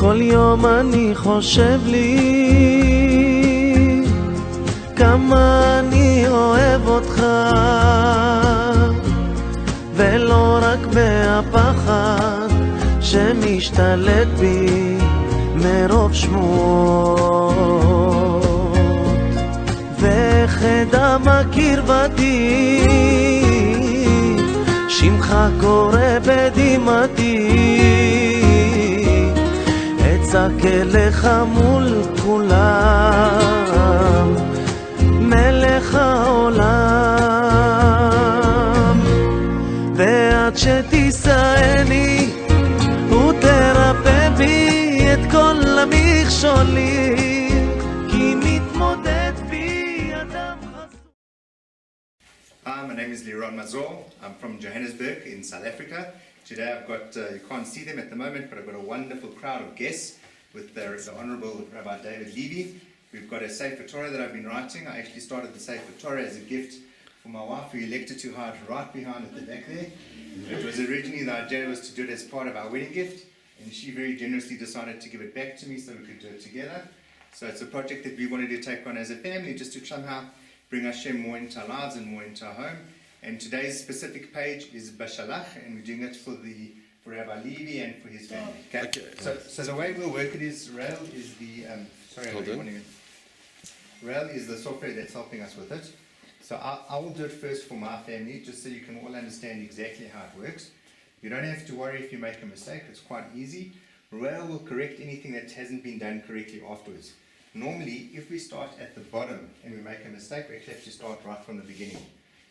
כל יום אני חושב לי כמה אני אוהב אותך, ולא רק מהפחד שמשתלט בי מרוב שמועות, וחדם הקרבתי שמך קורא בדמעתי, אצעק לך מול כולם, מלך העולם, ועד שתישאני ותרפא בי את כל המכשולים, כי מתמודד בי אדם חסום. My name is Liron Mazor. I'm from Johannesburg in South Africa. Today I've got, you can't see them at the moment, but I've got a wonderful crowd of guests with the Honorable Rabbi David Levy. We've got a Sefer Torah that I've been writing. I actually started the Sefer Torah as a gift for my wife, who elected to hide right behind at the back there. It was originally, the idea was to do it as part of our wedding gift, and she very generously decided to give it back to me so we could do it together. So it's a project that we wanted to take on as a family, just to somehow bring Hashem more into our lives and more into our home. And today's specific page is Bashalach, and we're doing it for Rabbi Levy and for his family. Okay. So the way we'll work it is, Rael is the Rael is the software that's helping us with it. So I will do it first for my family, just so you can all understand exactly how it works. You don't have to worry if you make a mistake, it's quite easy. Rael will correct anything that hasn't been done correctly afterwards. Normally, if we start at the bottom and we make a mistake, we actually have to start right from the beginning.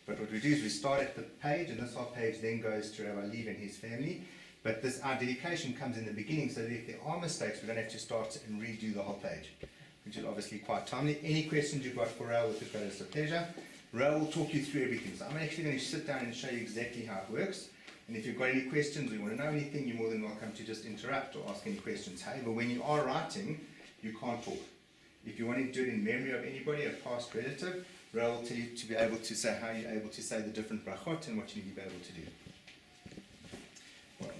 But what we do is we start at the page, and this whole page then goes to Rabbi Levy and his family. But our dedication comes in the beginning, so that if there are mistakes, we don't have to start and redo the whole page, which is obviously quite timely. Any questions you've got for Rael with the greatest of pleasure. Rael will talk you through everything. So I'm actually going to sit down and show you exactly how it works. And if you've got any questions or you want to know anything, you're more than welcome to just interrupt or ask any questions. However, when you are writing, you can't talk. If you want to do it in memory of anybody, a past relative, Rael will tell you to be able to say how you're able to say the different brachot and what you need to be able to do.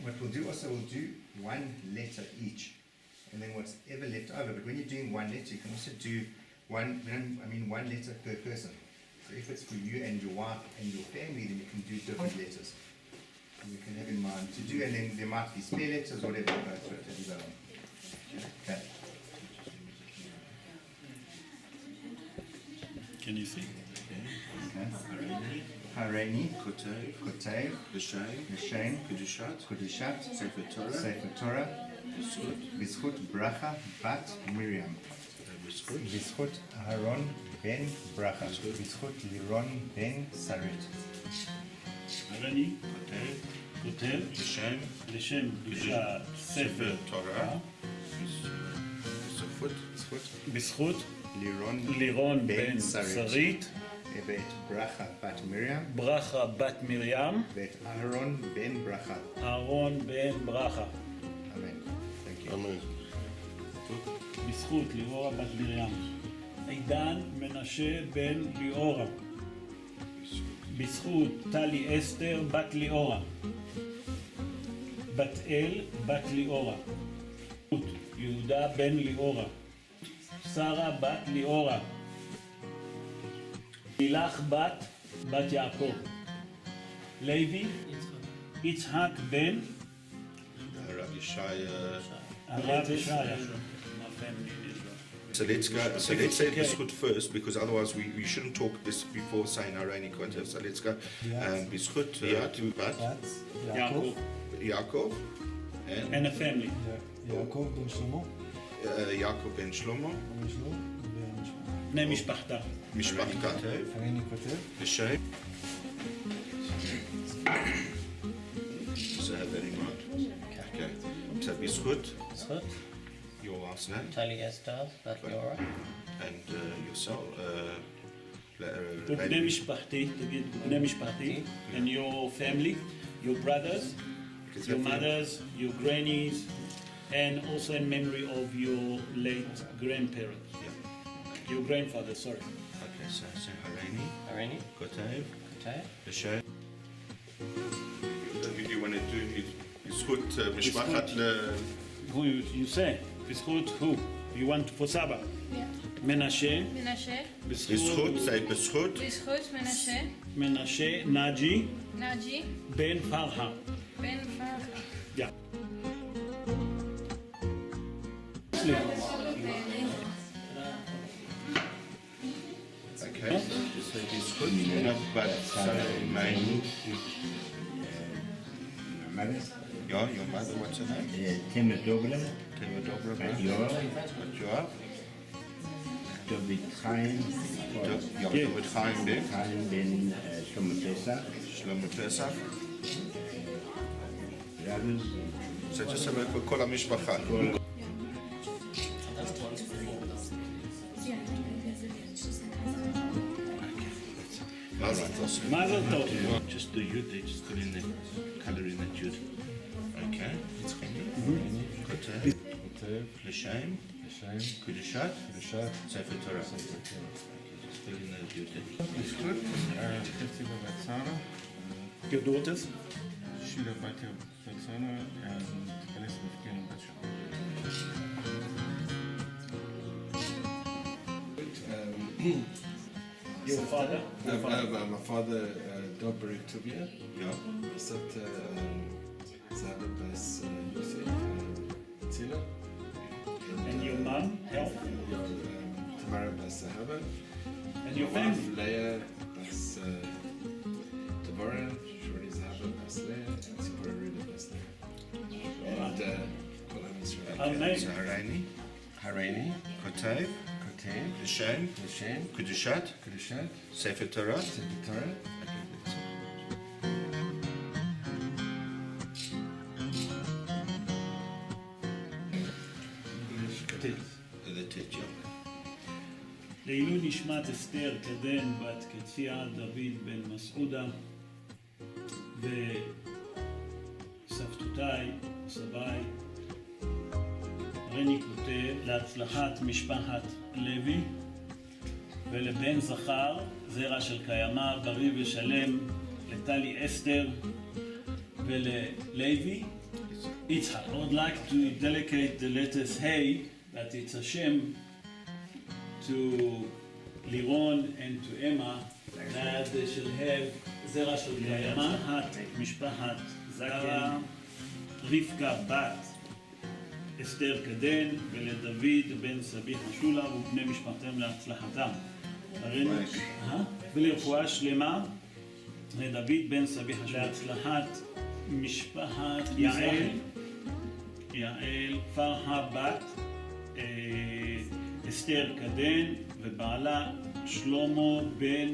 What we'll do also, we'll do one letter each, and then whatever left over. But when you're doing one letter, you can also do one letter per person. So if it's for you and your wife and your family, then you can do different letters. And you can have in mind to do, and then there might be spare letters, whatever you go through it as you go on. Okay. Can you see? Okay. Hareini, Kotev, L'Shem, Kedushat, Sefer Torah, Bizchut Bracha Bat Miriam, Bizchut Aaron Ben Bracha, Bizchut Liron Ben Sarit. Hareini, Kotev, L'Shem, Kedushat, Sefer Torah, Bizchut Liron Ben Sarit, Bet Bracha Bat Miriam, Bracha Bat Miriam, Bet Aaron Ben Bracha. Aaron Ben Bracha. Amen. Thank you. Amen. בזכות ליאורה בת מרים. עידן מנשה בן ליאורה. בזכות טלי אסתר בת ליאורה. בת אל בת ליאורה. יהודה בן ליאורה. שרה בת ליאורה. מילך בת יעקב. לוי, יצחק בן Rabbi Shaya. הרב ישעיה. So let's say Bizchut first, because otherwise we shouldn't talk this before saying Hareini Kotev. So let's go. Bizchut Bat Yaakov and a family. יעקב בן שלמה. Yaakov ben Shlomo. בני משפחתה. Mishpachta. הריני כותב. L'Shem. So have that in mind. Okay. So Bizchut. Your last name. Tali Esther, that's Laura. And yourself. בני משפחתי, תגיד, בני משפחתי, and your family, your brothers, your mothers, your grannies, and also in memory of your late grandparents. Yeah. Your grandfather, sorry. Okay, so Hareini. Kotev. L'Shem. You want to do Bizchut Mishpachat who you say? בזכות who? You want for Saba? Yeah. מנשה. מנשה. בזכות, say בזכות. בזכות מנשה. מנשה נאג'י. נאג'י. בן פרחה. בן פרחה. Yeah. Okay, just say בזכות, not but, sorry, main. Yeah, your mother, what's her name? Tema Dobra, Tema Dobra, Yoav, what Yoav? David Chaim, David Chaim Ben, Chaim ben Shlomo Pesach, Shlomo Pesach. brothers, So just say for כל המשפחה. All right, awesome. מזל טוב. Just the yud, they just put in the color in that yud. Okay, it's Kotev, כותב, L'Shem, לשם, Kudushat, קדושת, Sefer Torah. Just fill in that yud. חצי בבת שרה, Your daughters? שילה בת שרה, תיכנס מפקיעים בת שרה. Your father? My father, Dobry Tubia, Yeah. Besat Zahra Bas Yosef, Tzila, And your mom? Help? Tamara Bas Zahaba, And your family? Leah Bas Deborah, Shorty Zahaba Bas Leah, and Zipporah Rida Bas Leah. And Kolam Yisrael. Amen. So Harani, Harani, Kotev, Kotev, L'Shem, L'Shem, Kudushat, Kudushat, Sefer Torah. Sefer Torah, The teacher. לעילוי נשמת אסתר קדן בת קציעה דוד בן מסעודה וסבתותיי, סביי, רני כותב להצלחת משפחת לוי ולבן זכר, זרע של קיימא, בריא ושלם, לטלי אסתר וללוי יצחק. I would like to dedicate the letters Hey, that it's a Shem, to Liron and to Emma, that they shall have זרע של קיימא, משפחת זכר, רבקה בת אסתר קדן, ולדוד בן סביח שולה ובני משפחתם להצלחתם. ולרפואה שלמה לדוד בן סביח שולה להצלחת משפחת יעל פרחה בת אסתר קדן ובעלה שלמה בן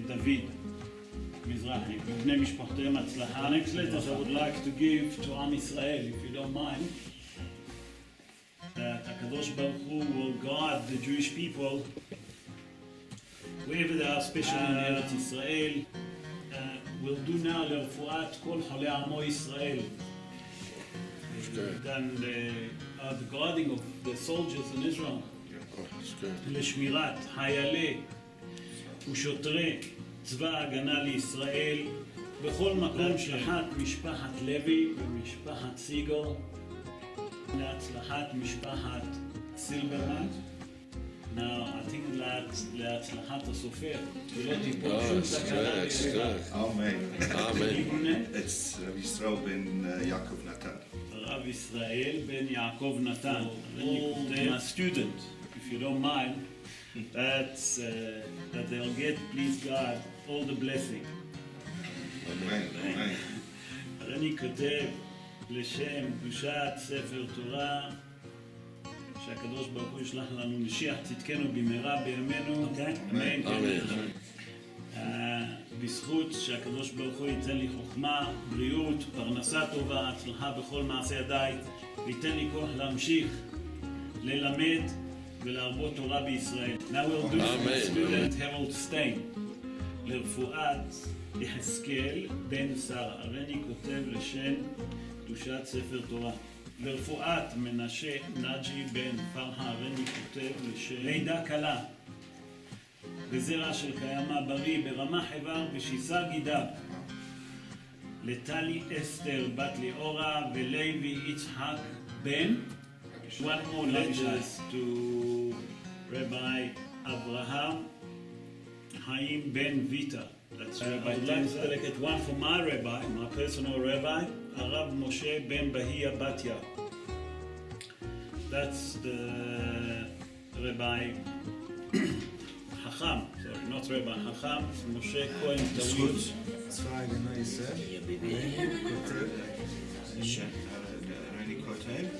דוד מזרחי ובני משפחתם הצלחה. Next letters I would like to give to Am Israel, if you don't mind, that HaKadosh Baruch Hu will guard the Jewish people wherever they are, especially in Eretz Israel. We'll do now לרפואת כל חולי עמו ישראל. And the guarding of the soldiers in Israel. לשמירת חיילי ושוטרי צבא ההגנה לישראל בכל מקום, להצלחת משפחת לוי ומשפחת סיגור, להצלחת משפחת סילברמן. Now, I think להצלחת הסופר, שלא תיפול שום תקלה לישראל. Amen. It's Rabbi Yisrael ben Yaakov Natan. רב ישראל בן יעקב נתן. אני כותב, my student, if you don't mind, that they'll get, please God, all the blessing. Amen. אני כותב לשם קדושת ספר תורה, שהקדוש ברוך הוא ישלח לנו משיח צדקנו במהרה בימינו. אמן. בזכות שהקדוש ברוך הוא ייתן לי חוכמה, בריאות, פרנסה טובה, הצלחה בכל מעשה ידיי, וייתן לי כוח להמשיך ללמד ולהרבות תורה בישראל. Now we'll do for student Harold Stein לרפואת יחזקאל בן שרה. הריני כותב לשם קדושת ספר תורה. לרפואת מנשה נאג'י בן פרחה. הריני כותב לשם לידה קלה בזרע של קיימא, בריא ברמה חבר ושיסה גידיו. לטלי אסתר בת ליאורה ולוי יצחק בן. One more letters to Rabbi Abraham Haim ben Vita. That's Rabbi. I'd like to dedicate one for my rabbi, my personal rabbi, Arav Moshe ben Bahia Batya. That's the Rabbi Hacham, sorry, not Rabbi Hacham, Moshe Cohen Dawid.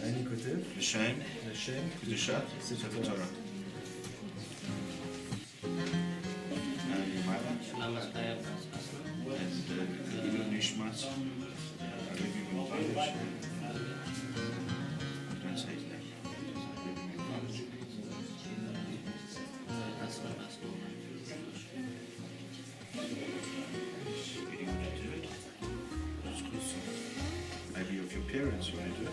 אני כותב לשם קדושת ספר תורה. לעילוי נשמת הרבי מלובביץ'. Maybe of your parents, you want to do it?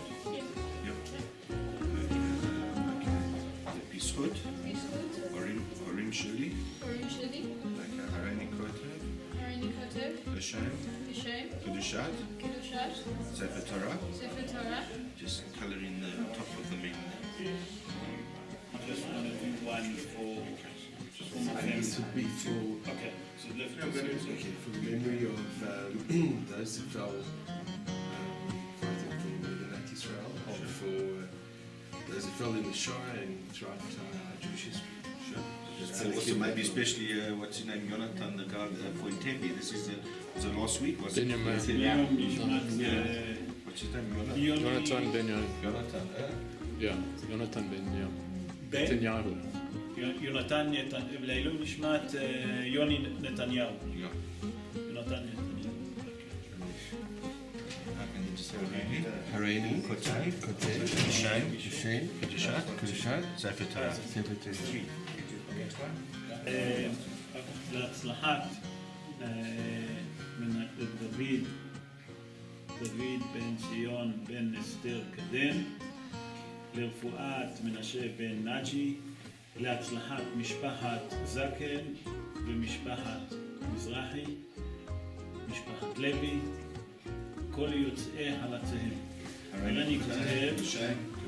Bishut, Orim Shuli, like Harani Kotev, Hashem, Kedushat, Sefer Torah, just color in the top of the main. I just want to do one for my family. This would be for, Okay, so let's do okay, for the memory of those who fell fighting for Medinat Israel, or for those who fell in the Shoah and throughout Jewish history. And also maybe especially what's his name, Jonathan, the guy for Intembi. This is was it last week? Was it? What's his name? What's his name? Jonathan Benyamin. Jonathan. Yeah, Jonathan Benyamin. Ben? Netanyahu. יונתן, לעילוי נשמת יוני נתניהו. Yeah. יונתן נתניהו. Harani, Kotev, Hashem, Kedushat, Sefer Torah. להצלחת דוד בן ציון בן אסתר קדם, לרפואת מנשה בן נג'י, להצלחת משפחת זקן ומשפחת מזרחי, משפחת לוי, כל יוצאי חלציהם. אני כותב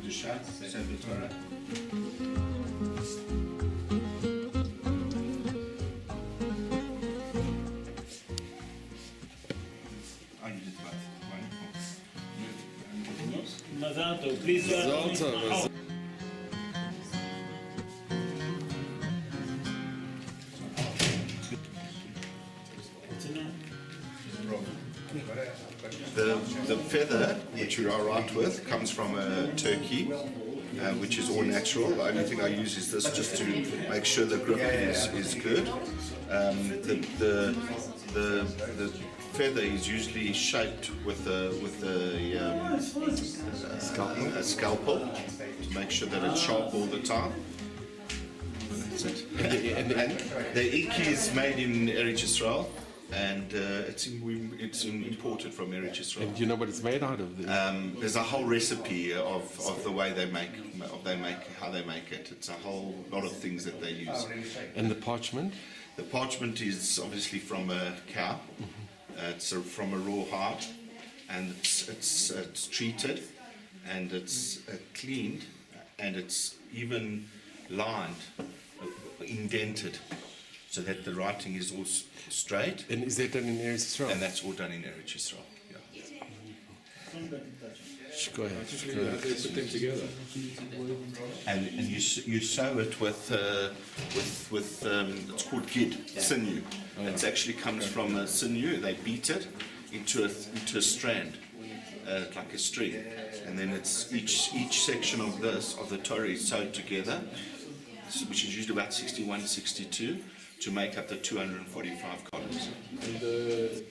קדושת ספר תורה. מזל טוב, please מזל טוב. The feather which we are right with comes from a turkey, which is all natural. The only thing I use is this just to make sure the grip is good. The feather is usually shaped with a scalpel to make sure that it's sharp all the time. That's it. And the iki is made in Eretz Yisrael. And it's imported from Eretz Yisrael. And do you know what it's made out of? There's a whole recipe of the way how they make it. It's a whole lot of things that they use. And the parchment? The parchment is obviously from a cow. It's from a raw hide, and it's treated, and it's cleaned, and it's even lined, indented, so that the writing is all straight. And is that done in Eretz Yisrael? And that's all done in Eretz Yisrael. Yeah. Go ahead. They put them together. And you sew it with it's called gid, sinew. It actually comes from a sinew. They beat it into a strand, like a string, and then it's each section of the Torah is sewed together, which is usually about 61, 62, to make up the 245 columns. And the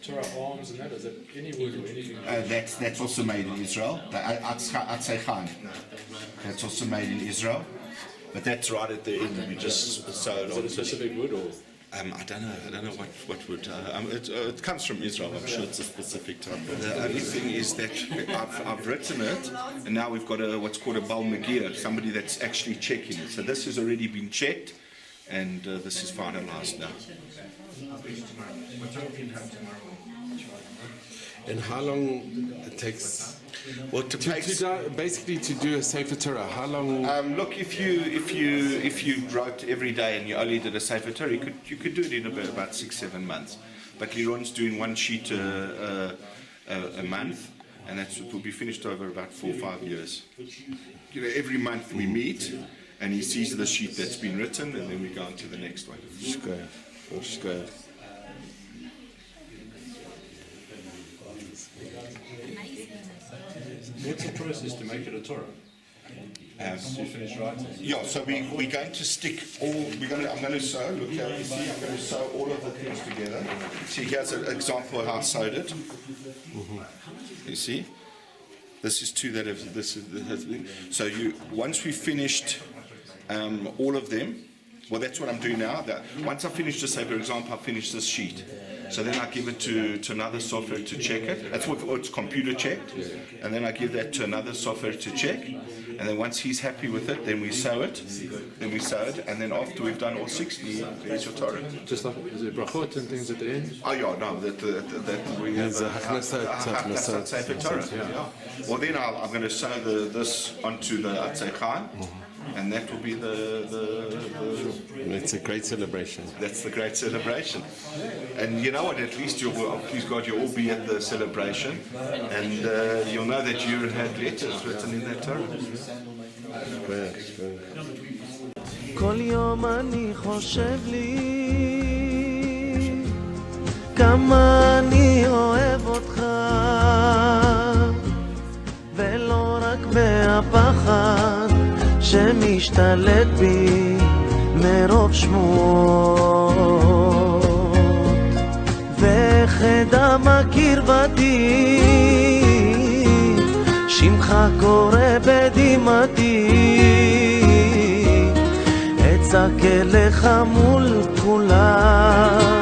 Torah arms and that, is that any wood or anything? That's also made in Israel. The Atzei, that's also made in Israel. But that's right at the end. We just sew it on. Is it a specific wood or? I don't know what would. It comes from Israel. I'm sure it's a specific type. The only thing is that I've written it, and now we've got what's called a Bal Megir, somebody that's actually checking it. So this has already been checked, and this is finalized now. And how long it takes? Well, Basically to do a Sefer Torah, how long? Look, if you wrote every day and you only did a Sefer Torah, you could do it in about 6-7 months. But Liron's doing one sheet a month, and that will be finished over about 4 or 5 years. You know, every month we meet, and he sees the sheet that's been written, and then we go on to the next one. Square. What's the process to make it a Torah? You finish writing? Yeah, so we're going to stick all. I'm going to sew. Look here, you see, I'm going to sew all of the things together. See, here's an example of how I sewed it. You see, this is two that have this is the. So once we finished all of them. Well, that's what I'm doing now. Once I finish this, say for example, I finish this sheet. So then I give it to another software to check it. That's what it's computer checked. And then I give that to another software to check. And then once he's happy with it, then we sew it. And then after we've done all 60, there's your Torah. Just like, is it brachot and things at the end? Oh yeah, no, that we have a Sefer Torah. Yeah. Well, then I'm going to sew this onto the Atzei, and that will be It's a great celebration. That's the great celebration. And you know what, at least please God, you'll all be at the celebration, and you'll know that you had letters written in that Torah. כל יום אני חושב לי כמה אני אוהב אותך ולא רק מהפחד שמשתלט בי מרוב שמועות וחדם הקרבתי שמך קורא בדמעתי אצעק לך מול כולם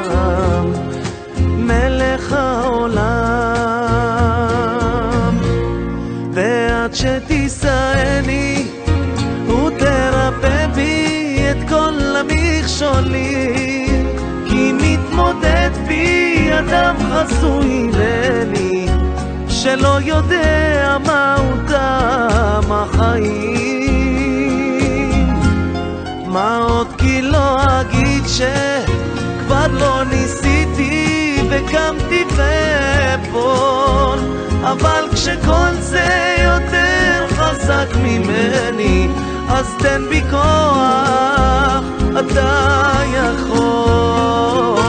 מלך העולם ועד שתישאני ותרפא בי את כל המכשולים כי מתמודד בי אדם חסוי לי שלא יודע מהו טעם החיים מה עוד כי לא אגיד שכבר לא ניסיתי וקמתי ואפול אבל כשכל זה יותר חזק ממני אז תן בי כוח אתה יכול